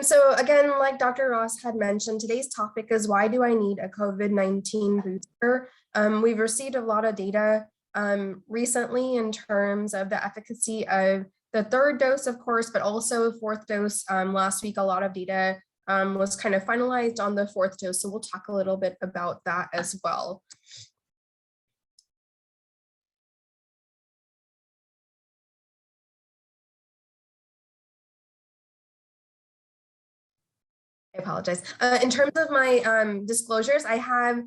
So again, like Dr. Ross had mentioned, today's topic is why do I need a COVID-19 booster? We've received a lot of data recently in terms of the efficacy of the third dose, of course, but also fourth dose. Last week, a lot of data was kind of finalized on the fourth dose. So we'll talk a little bit about that as well. I apologize. In terms of my disclosures, I have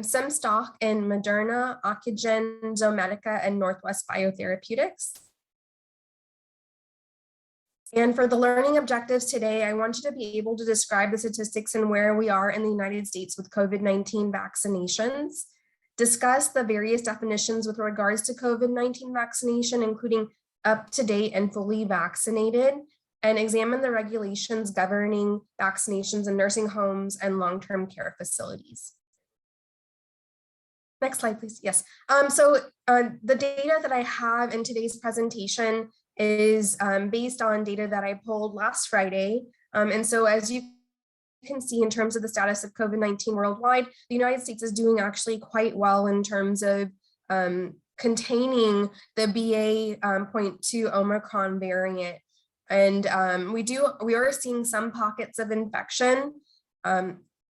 some stock in Moderna, Ocugen, Zomedica, and Northwest Biotherapeutics. And for the learning objectives today, I want you to be able to describe the statistics and where we are in the United States with COVID-19 vaccinations, discuss the various definitions with regards to COVID-19 vaccination, including up to date and fully vaccinated, and examine the regulations governing vaccinations in nursing homes and long-term care facilities. Next slide, please. Yes. The data that I have in today's presentation is based on data that I pulled last Friday. And so as you can see in terms of the status of COVID-19 worldwide, the United States is doing actually quite well in terms of containing the BA.2 Omicron variant. And we are seeing some pockets of infection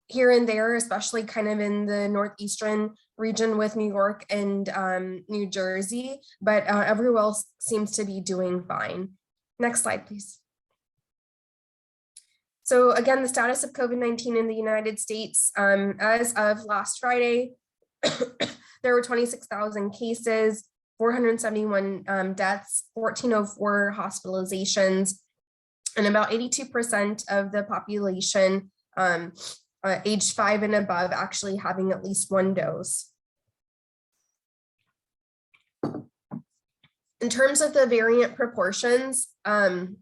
here and there, especially kind of in the northeastern region with New York and New Jersey, but everywhere else seems to be doing fine. Next slide, please. So again, the status of COVID-19 in the United States, as of last Friday, there were 26,000 cases, 471 deaths, 1,404 hospitalizations, and about 82% of the population age 5 and above actually having at least one dose. In terms of the variant proportions, the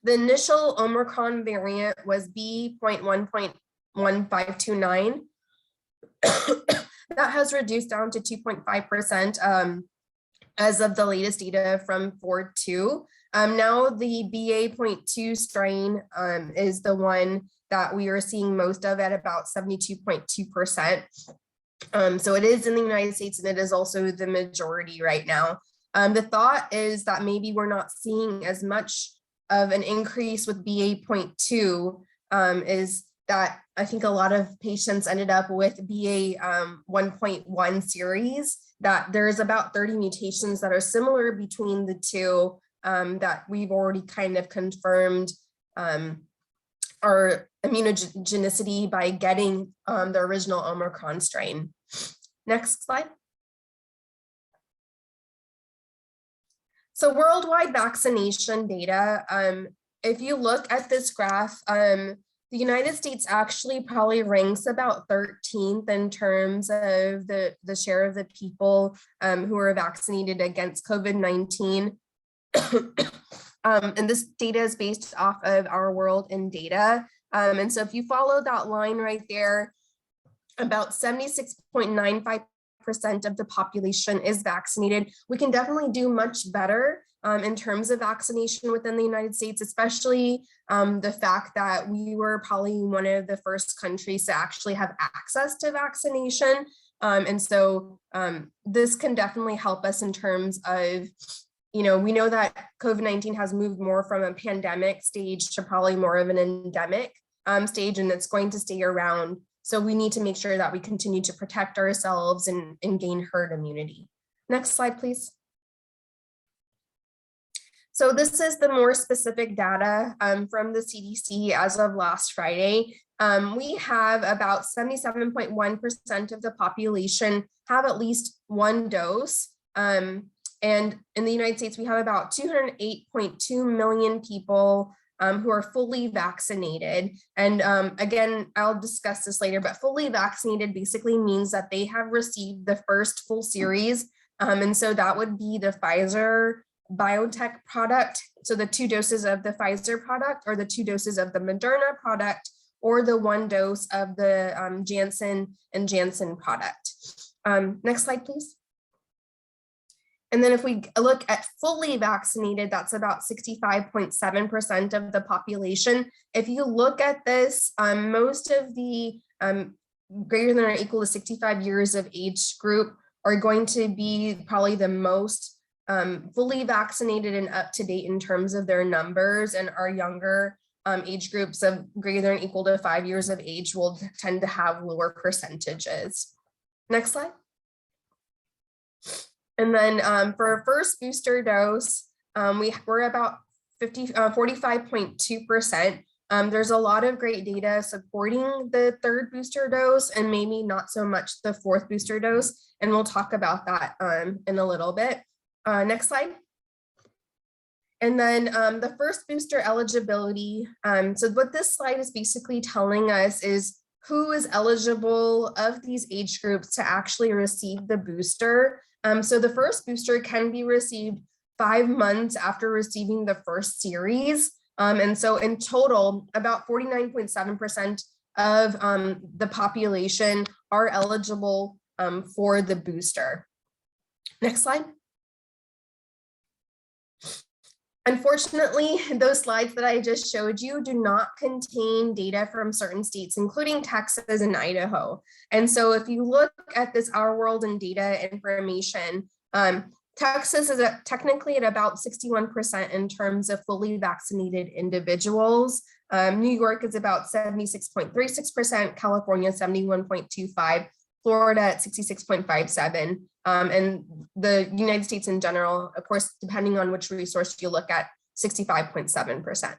initial Omicron variant was B.1.1529. That has reduced down to 2.5% as of the latest data from Fort 2. Now the BA.2 strain is the one that we are seeing most of at about 72.2%. So it is in the United States, and it is also the majority right now. The thought is that maybe we're not seeing as much of an increase with BA.2 is that I think a lot of patients ended up with BA 1.1 series, that there's about 30 mutations that are similar between the two that we've already kind of confirmed our immunogenicity by getting the original Omicron strain. Next slide. So worldwide vaccination data, if you look at this graph, the United States actually probably ranks about 13th in terms of the share of the people who are vaccinated against COVID-19. And this data is based off of our World in Data. And so if you follow that line right there, about 76.95% of the population is vaccinated. We can definitely do much better in terms of vaccination within the United States, especially the fact that we were probably one of the first countries to actually have access to vaccination. And so this can definitely help us in terms of, we know that COVID-19 has moved more from a pandemic stage to probably more of an endemic stage, and it's going to stay around. So we need to make sure that we continue to protect ourselves and gain herd immunity. Next slide, please. So this is the more specific data from the CDC as of last Friday. We have about 77.1% of the population have at least one dose. And in the United States, we have about 208.2 million people who are fully vaccinated. And again, I'll discuss this later, but fully vaccinated basically means that they have received the first full series. And so that would be the Pfizer biotech product. So the 2 doses of the Pfizer product, or the 2 doses of the Moderna product, or the 1 dose of the Janssen and Janssen product. Next slide, please. And then if we look at fully vaccinated, that's about 65.7% of the population. If you look at this, most of the greater than or equal to 65 years of age group are going to be probably the most fully vaccinated and up to date in terms of their numbers, and our younger age groups of greater than or equal to 5 years of age will tend to have lower percentages. Next slide. And then for our first booster dose, we're about 45.2%. There's a lot of great data supporting the third booster dose and maybe not so much the fourth booster dose. And we'll talk about that in a little bit. Next slide. And then the first booster eligibility. So what this slide is basically telling us is who is eligible of these age groups to actually receive the booster. So the first booster can be received 5 months after receiving the first series. And so in total, about 49.7% of the population are eligible for the booster. Next slide. Unfortunately, those slides that I just showed you do not contain data from certain states, including Texas and Idaho. And so if you look at this Our World in Data information, Texas is technically at about 61% in terms of fully vaccinated individuals. New York is about 76.36%, California 71.25%, Florida at 66.57%, and the United States in general, of course, depending on which resource you look at, 65.7%.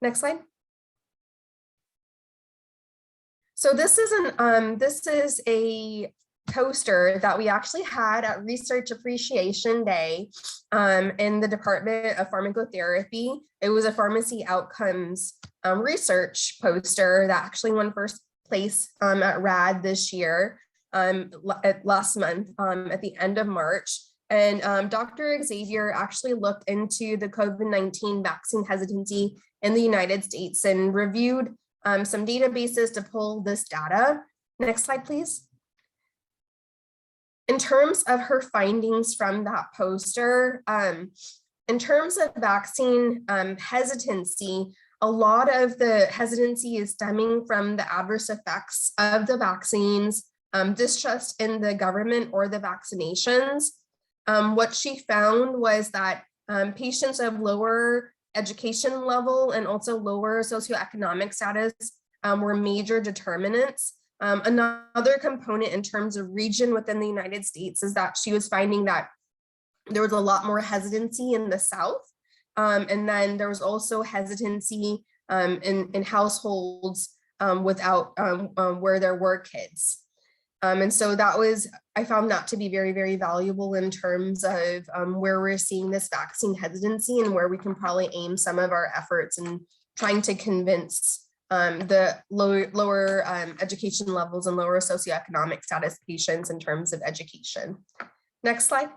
Next slide. So this is a poster that we actually had at Research Appreciation Day in the Department of Pharmacotherapy. It was a pharmacy outcomes research poster that actually won first place at RAD this year, last month at the end of March. And Dr. Xavier actually looked into the COVID-19 vaccine hesitancy in the United States and reviewed some databases to pull this data. Next slide, please. In terms of her findings from that poster, in terms of vaccine hesitancy, a lot of the hesitancy is stemming from the adverse effects of the vaccines, distrust in the government or the vaccinations. What she found was that patients of lower education level and also lower socioeconomic status were major determinants. Another component in terms of region within the United States is that she was finding that there was a lot more hesitancy in the South. And then there was also hesitancy in households without where there were kids. And so I found that to be very, very valuable in terms of where we're seeing this vaccine hesitancy and where we can probably aim some of our efforts in trying to convince the lower education levels and lower socioeconomic status patients in terms of education. Next slide.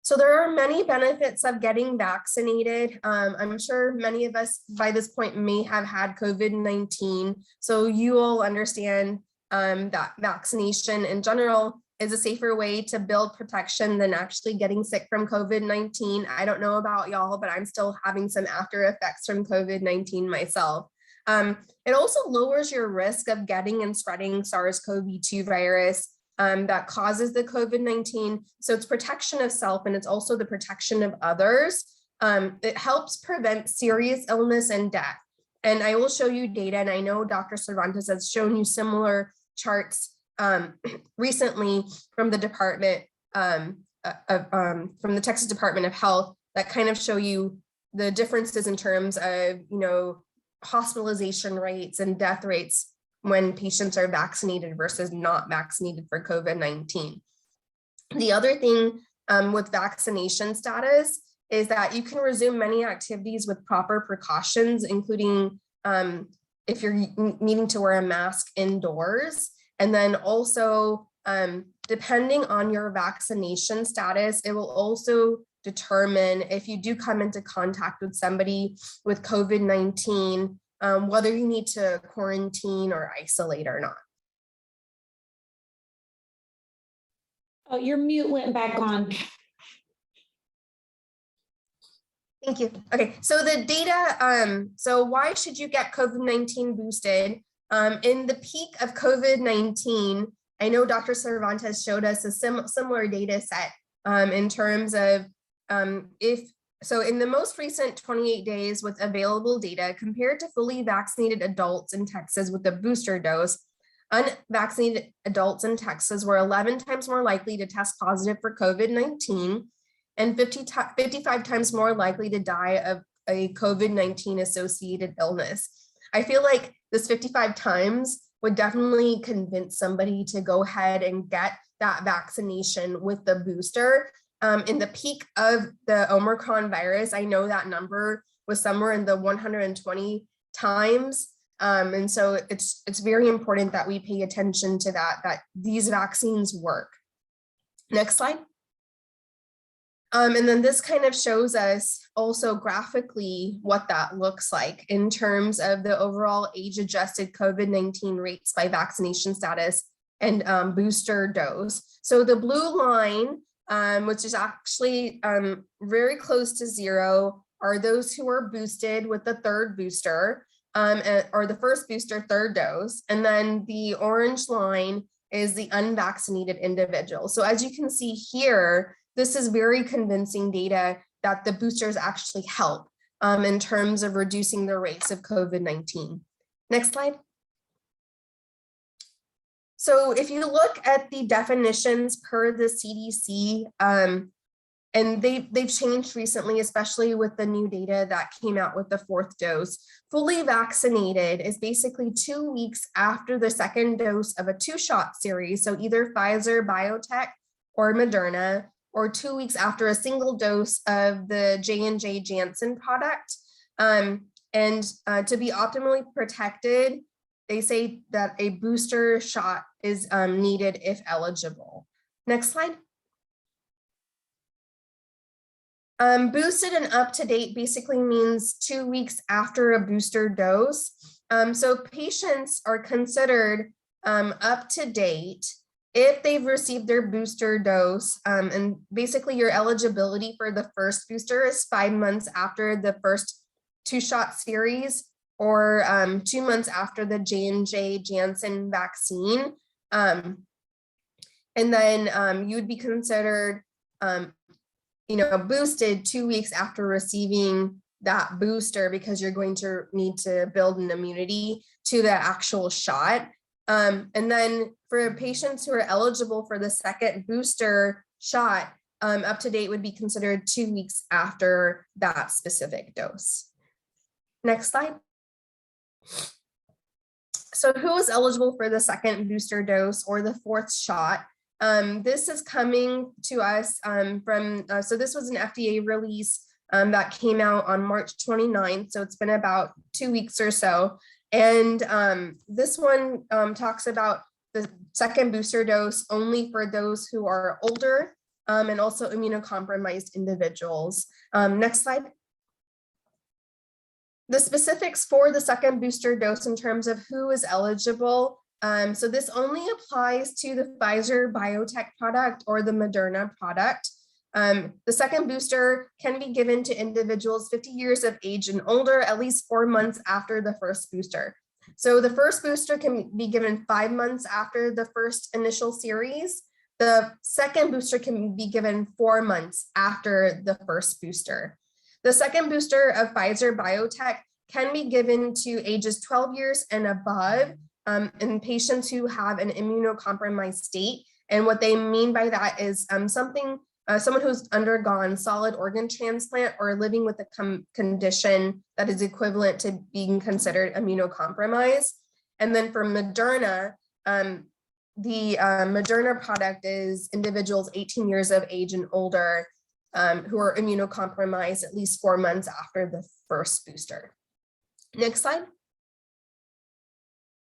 So there are many benefits of getting vaccinated. I'm sure many of us by this point may have had COVID-19. So you all understand that vaccination in general is a safer way to build protection than actually getting sick from COVID-19. I don't know about y'all, but I'm still having some after effects from COVID-19 myself. It also lowers your risk of getting and spreading SARS-CoV-2 virus that causes the COVID-19. So it's protection of self and it's also the protection of others. It helps prevent serious illness and death. And I will show you data, and I know Dr. Cervantes has shown you similar charts recently from the department from the Texas Department of Health that kind of show you the differences in terms of, hospitalization rates and death rates when patients are vaccinated versus not vaccinated for COVID-19. The other thing with vaccination status is that you can resume many activities with proper precautions, including if you're needing to wear a mask indoors. And then also, depending on your vaccination status, it will also determine if you do come into contact with somebody with COVID-19, whether you need to quarantine or isolate or not. Oh, your mute went back on. Thank you. Okay, so the data, so why should you get COVID-19 boosted? In the peak of COVID-19, I know Dr. Cervantes showed us a similar data set in terms of so in the most recent 28 days with available data compared to fully vaccinated adults in Texas with a booster dose, unvaccinated adults in Texas were 11 times more likely to test positive for COVID-19 and 55 times more likely to die of a COVID-19 associated illness. I feel like this 55 times would definitely convince somebody to go ahead and get that vaccination with the booster. In the peak of the Omicron virus, I know that number was somewhere in the 120 times. And so it's very important that we pay attention to that these vaccines work. Next slide. And then this kind of shows us also graphically what that looks like in terms of the overall age-adjusted COVID-19 rates by vaccination status and booster dose. So the blue line, which is actually very close to zero, are those who are boosted with the third booster or the first booster, third dose. And then the orange line is the unvaccinated individual. So as you can see here, this is very convincing data that the boosters actually help in terms of reducing the rates of COVID-19. Next slide. So if you look at the definitions per the CDC, and they've changed recently, especially with the new data that came out with the fourth dose. Fully vaccinated is basically 2 weeks after the second dose of a 2-shot series, so either Pfizer, BioNTech, or Moderna, or 2 weeks after a single dose of the J&J Janssen product. And to be optimally protected, they say that a booster shot is needed if eligible. Next slide. Boosted and up to date basically means 2 weeks after a booster dose. So patients are considered up to date if they've received their booster dose, and basically your eligibility for the first booster is 5 months after the first 2-shot series, or 2 months after the J&J Janssen vaccine. And then you would be considered boosted 2 weeks after receiving that booster, because you're going to need to build an immunity to the actual shot. And then for patients who are eligible for the second booster shot, up to date would be considered 2 weeks after that specific dose. Next slide. So who is eligible for the second booster dose or the fourth shot? This is coming to us so this was an FDA release that came out on March 29th. So it's been about 2 weeks or so. And this one talks about the second booster dose only for those who are older and also immunocompromised individuals. Next slide. The specifics for the second booster dose in terms of who is eligible. So this only applies to the Pfizer BioNTech product or the Moderna product. The second booster can be given to individuals 50 years of age and older, at least 4 months after the first booster. So the first booster can be given 5 months after the first initial series. The second booster can be given 4 months after the first booster. The second booster of Pfizer BioNTech can be given to ages 12 years and above in patients who have an immunocompromised state. And what they mean by that is someone who's undergone solid organ transplant or living with a condition that is equivalent to being considered immunocompromised. And then for Moderna, the Moderna product is individuals 18 years of age and older who are immunocompromised at least 4 months after the first booster. Next slide.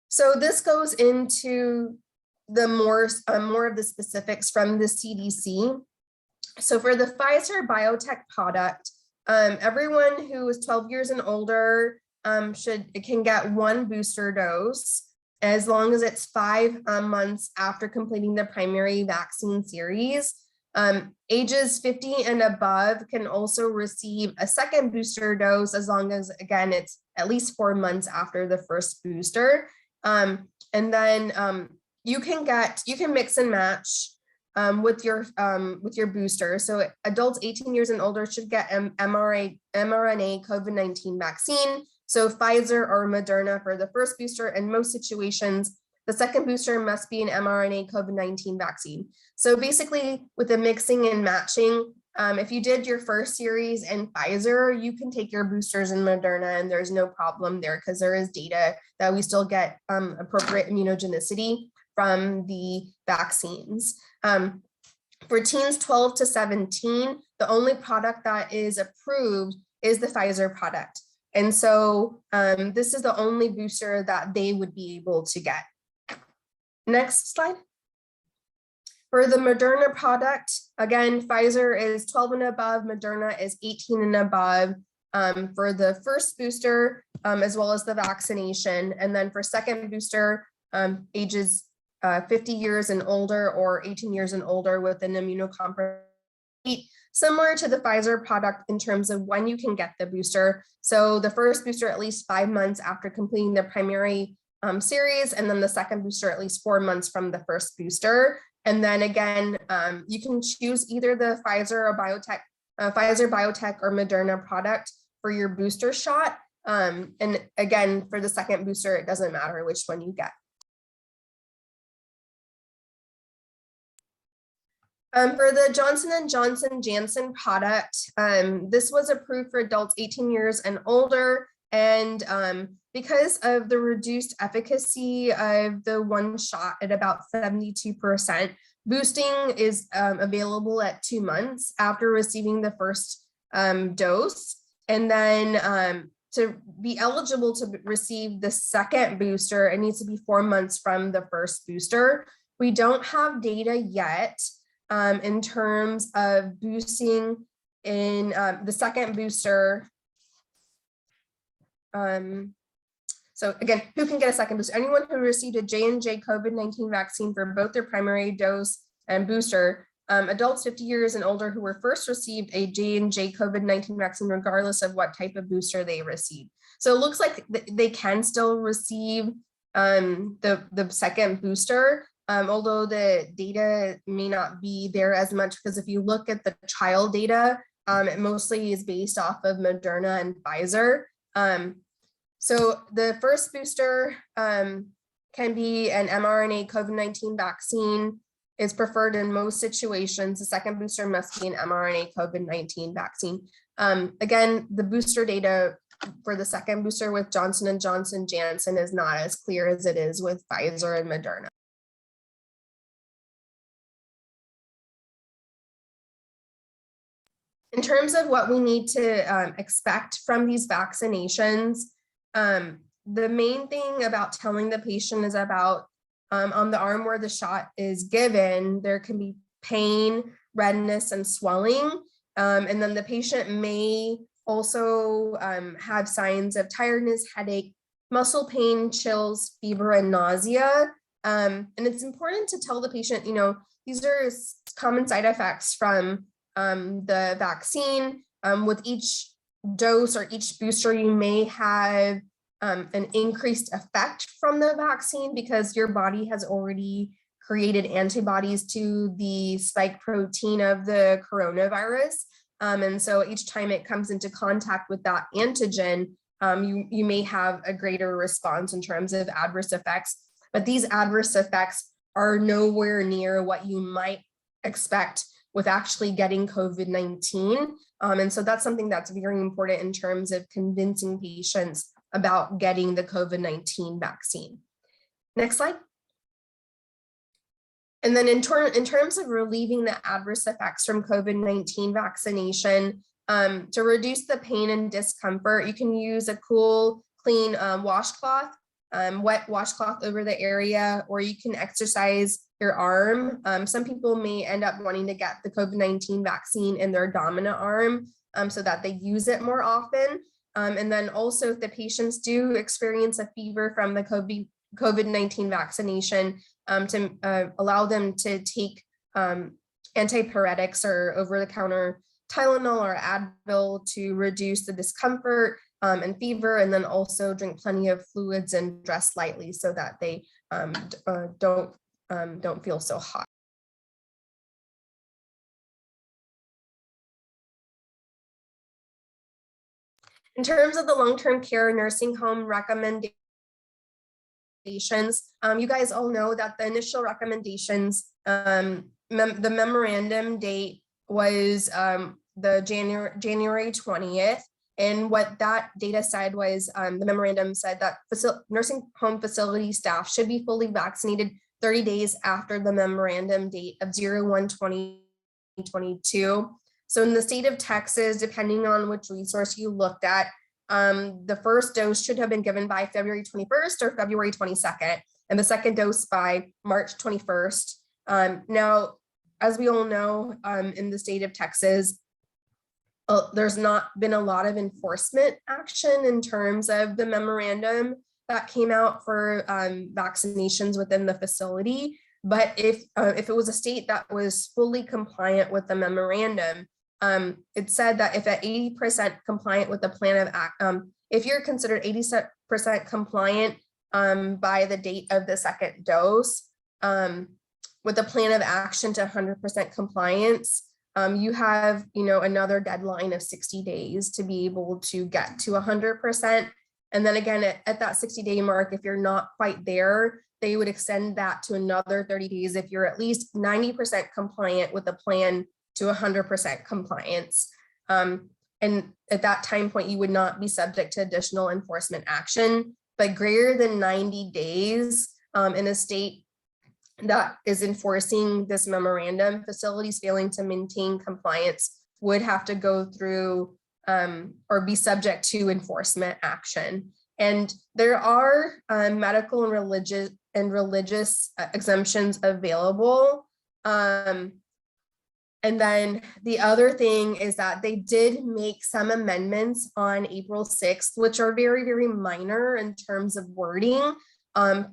So this goes into the more of the specifics from the CDC. So for the Pfizer BioNTech product, everyone who is 12 years and older can get 1 booster dose. as long as it's 5 months after completing the primary vaccine series. Ages 50 and above can also receive a second booster dose as long as, again, it's at least 4 months after the first booster. And then you can mix and match with your booster. So adults 18 years and older should get mRNA COVID-19 vaccine. So Pfizer or Moderna for the first booster. In most situations, the second booster must be an mRNA COVID-19 vaccine. So basically, with the mixing and matching, if you did your first series in Pfizer, you can take your boosters in Moderna, and there's no problem there because there is data that we still get appropriate immunogenicity from the vaccines. For teens 12 to 17, the only product that is approved is the Pfizer product. And so this is the only booster that they would be able to get. Next slide. For the Moderna product, again, Pfizer is 12 and above, Moderna is 18 and above for the first booster, as well as the vaccination. And then for second booster, ages 50 years and older or 18 years and older with an immunocompromised, similar to the Pfizer product in terms of when you can get the booster. So the first booster at least 5 months after completing the primary series, and then the second booster at least 4 months from the first booster. And then again, you can choose either the Pfizer Biotech or Moderna product for your booster shot. And again, for the second booster, it doesn't matter which one you get. For the Johnson & Johnson Janssen product, this was approved for adults 18 years and older. And because of the reduced efficacy of the one shot at about 72%, boosting is available at 2 months after receiving the first dose. And then to be eligible to receive the second booster, it needs to be 4 months from the first booster. We don't have data yet in terms of boosting in the second booster. So again, who can get a second booster? Anyone who received a J&J COVID-19 vaccine for both their primary dose and booster. Adults 50 years and older who were first received a J&J COVID-19 vaccine, regardless of what type of booster they received. So it looks like they can still receive the second booster, although the data may not be there as much, because if you look at the trial data, it mostly is based off of Moderna and Pfizer. So the first booster can be an mRNA COVID-19 vaccine, is preferred in most situations. The second booster must be an mRNA COVID-19 vaccine. Again, the booster data for the second booster with Johnson & Johnson Janssen is not as clear as it is with Pfizer and Moderna. In terms of what we need to expect from these vaccinations, the main thing about telling the patient is about on the arm where the shot is given, there can be pain, redness, and swelling. And then the patient may also have signs of tiredness, headache, muscle pain, chills, fever, and nausea. And it's important to tell the patient, these are common side effects from the vaccine. With each dose or each booster, you may have an increased effect from the vaccine because your body has already created antibodies to the spike protein of the coronavirus. And so each time it comes into contact with that antigen, you may have a greater response in terms of adverse effects. But these adverse effects are nowhere near what you might expect with actually getting COVID-19. And so that's something that's very important in terms of convincing patients about getting the COVID-19 vaccine. Next slide. And then in terms of relieving the adverse effects from COVID-19 vaccination, to reduce the pain and discomfort, you can use a cool, clean washcloth, wet washcloth over the area, or you can exercise your arm. Some people may end up wanting to get the COVID-19 vaccine in their dominant arm so that they use it more often. And then also if the patients do experience a fever from the COVID-19 vaccination to allow them to take antipyretics or over-the-counter Tylenol or Advil to reduce the discomfort and fever, and then also drink plenty of fluids and dress lightly so that they don't feel so hot. In terms of the long-term care nursing home recommendations, you guys all know that the initial recommendations, the memorandum date was the January 20th. And what that data said was the memorandum said that nursing home facility staff should be fully vaccinated 30 days after the memorandum date of 01/2022. So in the state of Texas, depending on which resource you looked at, the first dose should have been given by February 21st or February 22nd, and the second dose by March 21st. Now, as we all know, in the state of Texas, there's not been a lot of enforcement action in terms of the memorandum that came out for vaccinations within the facility. But if it was a state that was fully compliant with the memorandum, it said that if at 80% compliant with the plan of if you're considered 80% compliant by the date of the second dose, with the plan of action to 100% compliance, you have, another deadline of 60 days to be able to get to 100%. And then again, at that 60-day mark, if you're not quite there, they would extend that to another 30 days if you're at least 90% compliant with the plan to 100% compliance. And at that time point, you would not be subject to additional enforcement action, but greater than 90 days in a state that is enforcing this memorandum, facilities failing to maintain compliance would have to go through or be subject to enforcement action. And there are medical and religious exemptions available. And then the other thing is that they did make some amendments on April 6th, which are very, very minor in terms of wording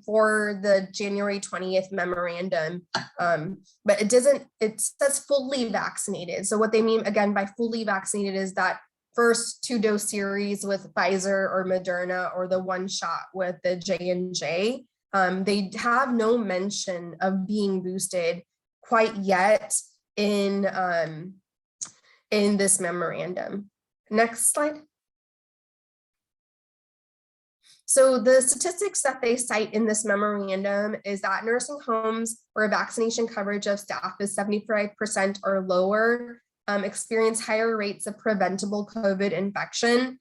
for the January 20th memorandum. But it says fully vaccinated. So what they mean again by fully vaccinated is that first 2-dose series with Pfizer or Moderna or the one shot with the J&J. They have no mention of being boosted quite yet in this memorandum. Next slide. So the statistics that they cite in this memorandum is that nursing homes where vaccination coverage of staff is 75% or lower experience higher rates of preventable COVID infection.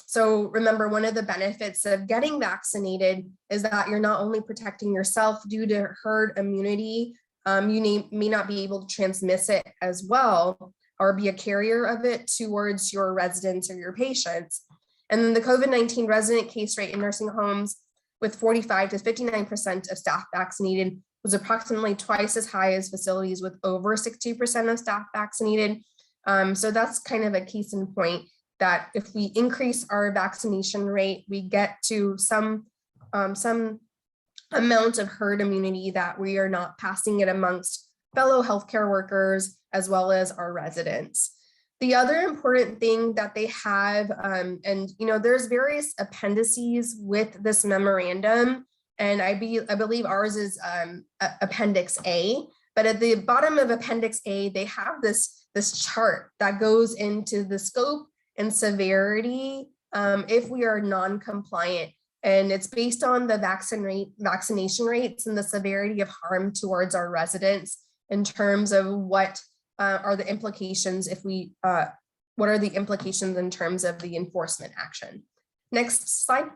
So remember, one of the benefits of getting vaccinated is that you're not only protecting yourself due to herd immunity, you may not be able to transmit it as well or be a carrier of it towards your residents or your patients. And then the COVID-19 resident case rate in nursing homes with 45 to 59% of staff vaccinated was approximately twice as high as facilities with over 60% of staff vaccinated. So that's kind of a case in point that if we increase our vaccination rate, we get to some amount of herd immunity that we are not passing it amongst fellow healthcare workers as well as our residents. The other important thing that they have, there's various appendices with this memorandum, and I believe ours is Appendix A, but at the bottom of Appendix A, they have this chart that goes into the scope and severity if we are non-compliant. And it's based on the vaccination rates and the severity of harm towards our residents in terms of what are the implications what are the implications in terms of the enforcement action. Next slide.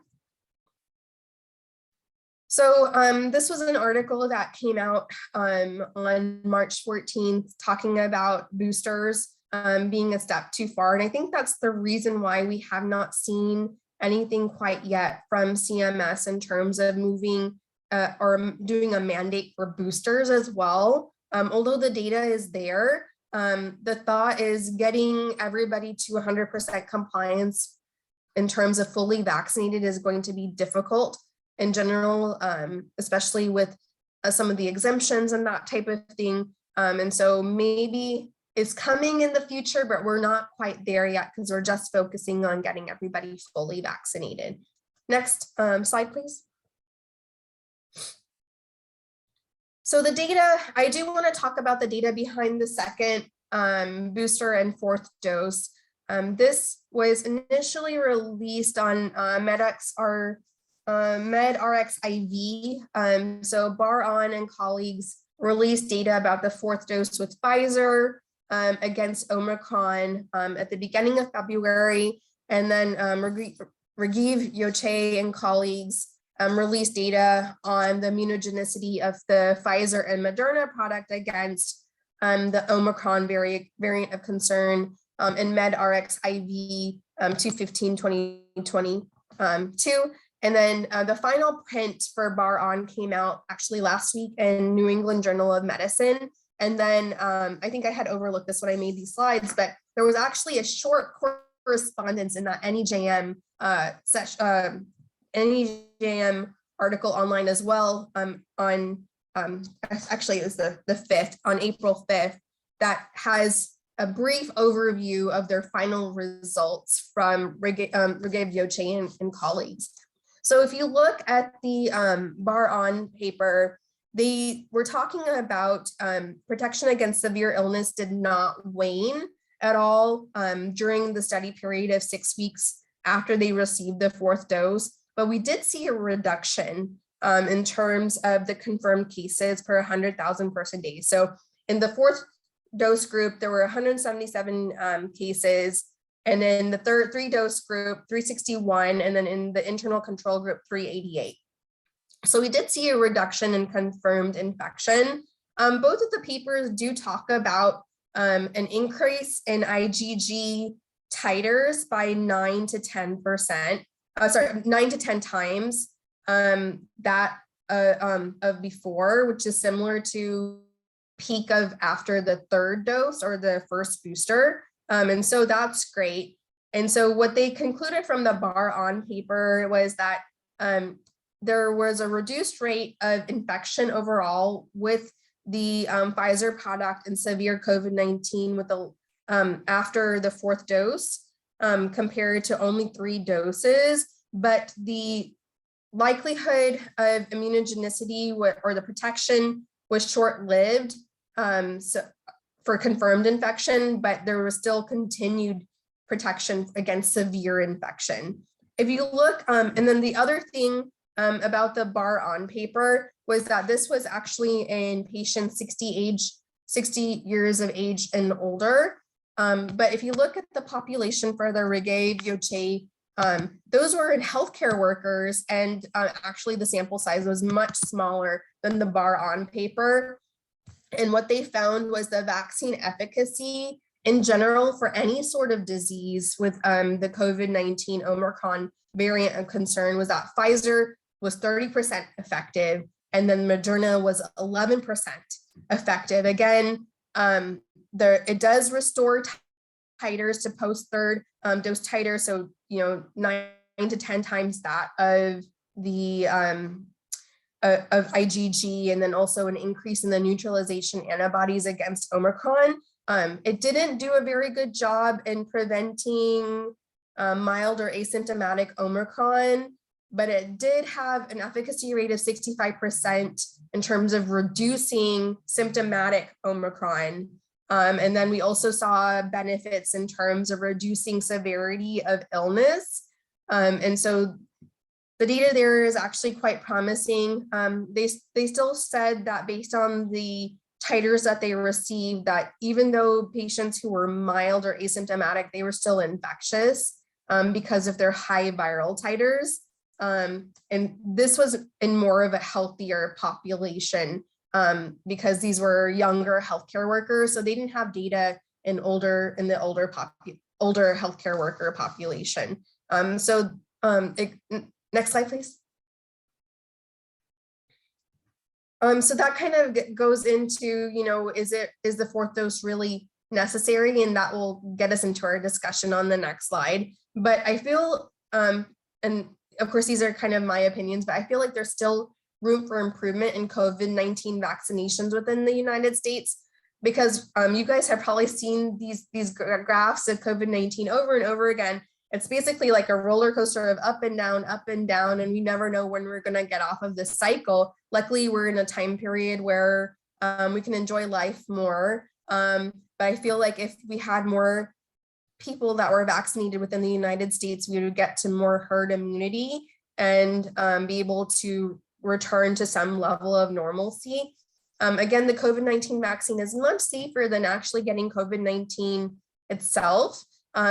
So this was an article that came out on March 14th talking about boosters being a step too far. And I think that's the reason why we have not seen anything quite yet from CMS in terms of moving or doing a mandate for boosters as well. Although the data is there, the thought is getting everybody to 100% compliance in terms of fully vaccinated is going to be difficult in general, especially with some of the exemptions and that type of thing. And so maybe it's coming in the future, but we're not quite there yet because we're just focusing on getting everybody fully vaccinated. Next slide, please. So the data, I do want to talk about the data behind the second booster and fourth dose. This was initially released on MedRx IV. So Bar-On and colleagues released data about the fourth dose with Pfizer against Omicron at the beginning of February. And then Rajiv Yoche and colleagues released data on the immunogenicity of the Pfizer and Moderna product against the Omicron variant of concern in MedRx IV 2/15/2022. And then the final print for Bar-On came out actually last week in New England Journal of Medicine. And then I think I had overlooked this when I made these slides, but there was actually a short correspondence in that NEJM NEJM article online as well on actually it was the 5th, on April 5th, that has a brief overview of their final results from Rajiv Yoche and colleagues. So if you look at the Bar-On paper, they were talking about protection against severe illness did not wane at all during the study period of 6 weeks after they received the fourth dose, but we did see a reduction in terms of the confirmed cases per 100,000 person days. So in the fourth dose group, there were 177 cases, and in the three dose group, 361, and then in the internal control group, 388. So we did see a reduction in confirmed infection. Both of the papers do talk about an increase in IgG titers by 9 to 10%, 9 to 10 times that of before, which is similar to peak of after the third dose or the first booster. And so that's great. And so what they concluded from the Bar-On paper was that there was a reduced rate of infection overall with the Pfizer product and severe COVID-19 with the after the fourth dose compared to only 3 doses, but the likelihood of immunogenicity or the protection was short-lived for confirmed infection, but there was still continued protection against severe infection. If you look, and then the other thing about the Bar-On paper was that this was actually in patients 60 years of age and older. But if you look at the population for the Rajiv Yoche, those were in healthcare workers, and actually the sample size was much smaller than the Bar-On paper. And what they found was the vaccine efficacy in general for any sort of disease with the COVID-19 Omicron variant of concern was that Pfizer was 30% effective, and then Moderna was 11% effective. Again, it does restore titers to post-third dose titer, so 9 to 10 times that of the of IgG, and then also an increase in the neutralization antibodies against Omicron. It didn't do a very good job in preventing mild or asymptomatic Omicron, but it did have an efficacy rate of 65% in terms of reducing symptomatic Omicron. And then we also saw benefits in terms of reducing severity of illness. And so the data there is actually quite promising. They still said that based on the titers that they received, that even though patients who were mild or asymptomatic, they were still infectious because of their high viral titers. And this was in more of a healthier population because these were younger healthcare workers, so they didn't have data in the older healthcare worker population. Next slide, please. So that kind of goes into, is the fourth dose really necessary? And that will get us into our discussion on the next slide. But I feel, and of course, these are kind of my opinions, but I feel like there's still room for improvement in COVID-19 vaccinations within the United States, because you guys have probably seen these graphs of COVID-19 over and over again. It's basically like a roller coaster of up and down, and we never know when we're going to get off of this cycle. Luckily, we're in a time period where we can enjoy life more. But I feel like if we had more people that were vaccinated within the United States, we would get to more herd immunity and be able to return to some level of normalcy. Again, the COVID-19 vaccine is much safer than actually getting COVID-19 itself.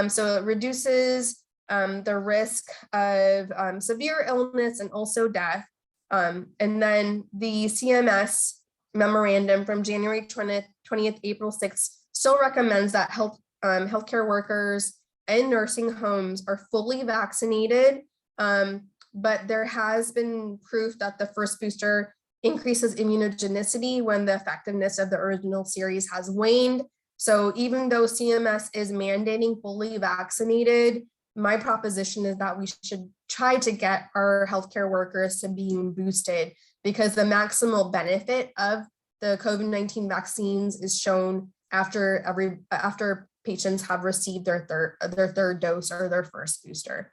So it reduces the risk of severe illness and also death. And then the CMS memorandum from January 20th, April 6th still recommends that healthcare workers and nursing homes are fully vaccinated. But there has been proof that the first booster increases immunogenicity when the effectiveness of the original series has waned. So even though CMS is mandating fully vaccinated, my proposition is that we should try to get our healthcare workers to be boosted, because the maximal benefit of the COVID-19 vaccines is shown after patients have received their third dose or their first booster.